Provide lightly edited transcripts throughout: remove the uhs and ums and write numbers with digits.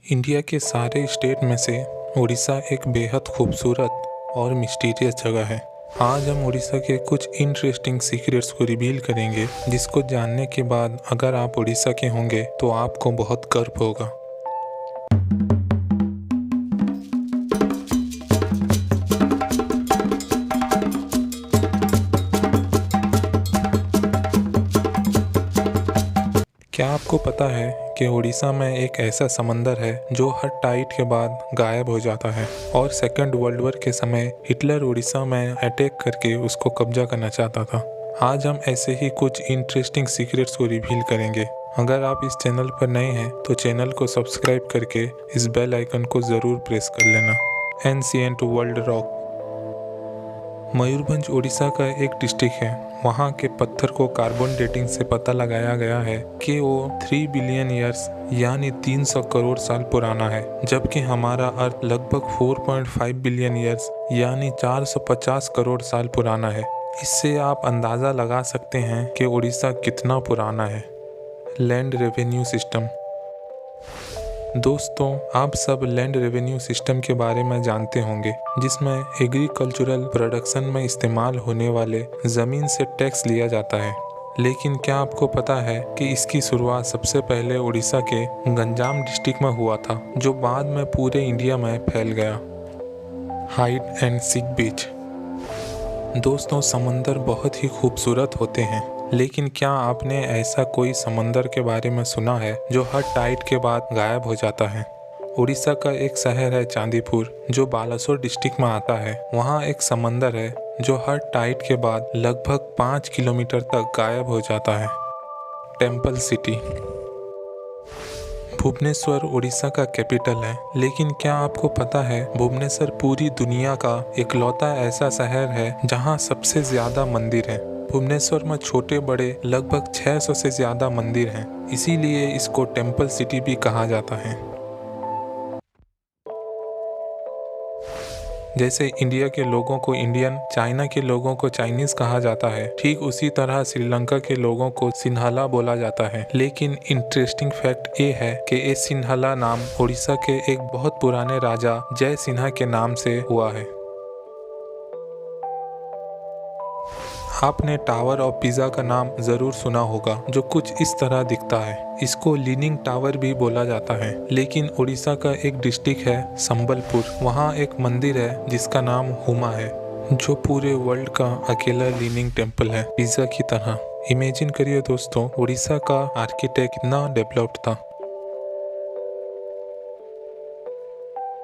India के सारे state में से उड़ीसा एक बेहद खूबसूरत और मिस्टीरियस जगह है। आज हम उड़ीसा के कुछ इंटरेस्टिंग सीक्रेट्स को रिवील करेंगे, जिसको जानने के बाद अगर आप उड़ीसा के होंगे तो आपको बहुत गर्व होगा। क्या आपको पता है कि उड़ीसा में एक ऐसा समंदर है जो हर टाइड के बाद गायब हो जाता है और सेकेंड वर्ल्ड वॉर के समय हिटलर उड़ीसा में अटैक करके उसको कब्जा करना चाहता था। आज हम ऐसे ही कुछ इंटरेस्टिंग सीक्रेट्स को रिवील करेंगे। अगर आप इस चैनल पर नए हैं तो चैनल को सब्सक्राइब करके इस बेल आइकन को ज़रूर प्रेस कर लेना। Ancient world rock. Mayurbhanj Orissa का एक डिस्ट्रिक्ट है। वहाँ के पत्थर को कार्बन डेटिंग से पता लगाया गया है कि वो 3 बिलियन ईयर्स यानी 300 करोड़ साल पुराना है, जबकि हमारा अर्थ लगभग 4.5 बिलियन ईयर्स यानी 450 करोड़ साल पुराना है। इससे आप अंदाज़ा लगा सकते हैं कि उड़ीसा कितना पुराना है। Land revenue system. दोस्तों, आप सब लैंड रेवेन्यू सिस्टम के बारे में जानते होंगे, जिसमें एग्रीकल्चरल प्रोडक्शन में इस्तेमाल होने वाले ज़मीन से टैक्स लिया जाता है। लेकिन क्या आपको पता है कि इसकी शुरुआत सबसे पहले उड़ीसा के गंजाम डिस्ट्रिक्ट में हुआ था, जो बाद में पूरे इंडिया में फैल गया। हाइड एंड सीक बीच। दोस्तों, समंदर बहुत ही खूबसूरत होते हैं, लेकिन क्या आपने ऐसा कोई समंदर के बारे में सुना है जो हर टाइड के बाद गायब हो जाता है? उड़ीसा का एक शहर है चांदीपुर, जो बालासोर डिस्ट्रिक्ट में आता है। वहाँ एक समंदर है जो हर टाइड के बाद लगभग 5 किलोमीटर तक गायब हो जाता है। Temple city. भुवनेश्वर उड़ीसा का कैपिटल है, लेकिन क्या आपको पता है भुवनेश्वर पूरी दुनिया का इकलौता ऐसा शहर है जहाँ सबसे ज़्यादा मंदिर हैं। भुवनेश्वर में छोटे बड़े लगभग 600 से ज़्यादा मंदिर हैं, इसीलिए इसको टेम्पल सिटी भी कहा जाता है। जैसे इंडिया के लोगों को इंडियन, चाइना के लोगों को चाइनीज़ कहा जाता है, ठीक उसी तरह श्रीलंका के लोगों को सिन्हाला बोला जाता है। लेकिन इंटरेस्टिंग फैक्ट ये है कि ये सिन्हाला नाम उड़ीसा के एक बहुत पुराने राजा जय सिन्हा के नाम से हुआ है। आपने टावर ऑफ पिज़ा का नाम ज़रूर सुना होगा, जो कुछ इस तरह दिखता है। इसको लीनिंग टावर भी बोला जाता है। लेकिन उड़ीसा का एक डिस्ट्रिक्ट है संबलपुर, वहाँ एक मंदिर है जिसका नाम हुमा है, जो पूरे वर्ल्ड का अकेला लीनिंग टेम्पल है, पिज़ा की तरह। इमेजिन करिए दोस्तों, उड़ीसा का आर्किटेक्ट कितना डेवलप्ड था।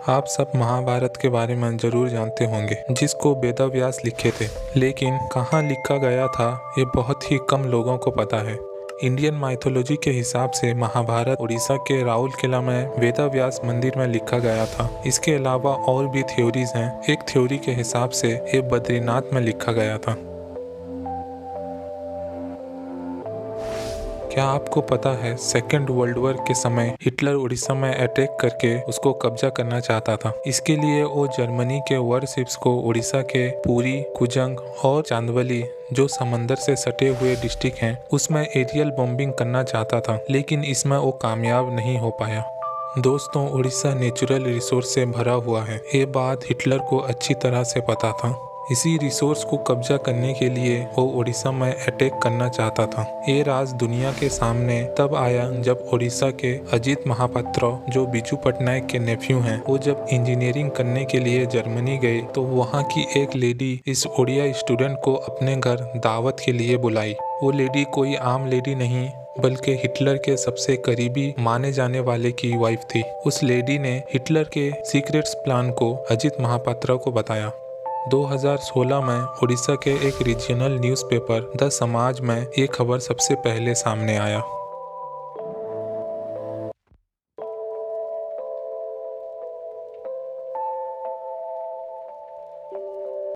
आप सब महाभारत के बारे में जरूर जानते होंगे, जिसको वेदव्यास लिखे थे, लेकिन कहाँ लिखा गया था ये बहुत ही कम लोगों को पता है। इंडियन माइथोलॉजी के हिसाब से महाभारत उड़ीसा के राउरकेला में वेदव्यास मंदिर में लिखा गया था। इसके अलावा और भी थ्योरीज हैं। एक थ्योरी के हिसाब से ये बद्रीनाथ में लिखा गया था। क्या आपको पता है सेकेंड वर्ल्ड वॉर के समय हिटलर उड़ीसा में अटैक करके उसको कब्जा करना चाहता था। इसके लिए वो जर्मनी के वॉरशिप्स को उड़ीसा के पुरी, कुजंग और चांदवली, जो समंदर से सटे हुए डिस्ट्रिक्ट हैं, उसमें एरियल बॉम्बिंग करना चाहता था, लेकिन इसमें वो कामयाब नहीं हो पाया। दोस्तों, उड़ीसा नेचुरल रिसोर्स से भरा हुआ है। ये बात हिटलर को अच्छी तरह से पता था। इसी रिसोर्स को कब्जा करने के लिए वो उड़ीसा में अटैक करना चाहता था। ये राज दुनिया के सामने तब आया जब उड़ीसा के अजीत महापात्र, जो बिजू पटनायक के नेफ्यू हैं, वो जब इंजीनियरिंग करने के लिए जर्मनी गए तो वहाँ की एक लेडी इस उड़िया स्टूडेंट को अपने घर दावत के लिए बुलाई। वो लेडी कोई आम लेडी नहीं, बल्कि हिटलर के सबसे करीबी माने जाने वाले की वाइफ थी। उस लेडी ने हिटलर के सीक्रेट्स प्लान को अजीत महापात्र को बताया। 2016 में उड़ीसा के एक रीजनल न्यूज़पेपर द समाज में ये खबर सबसे पहले सामने आया।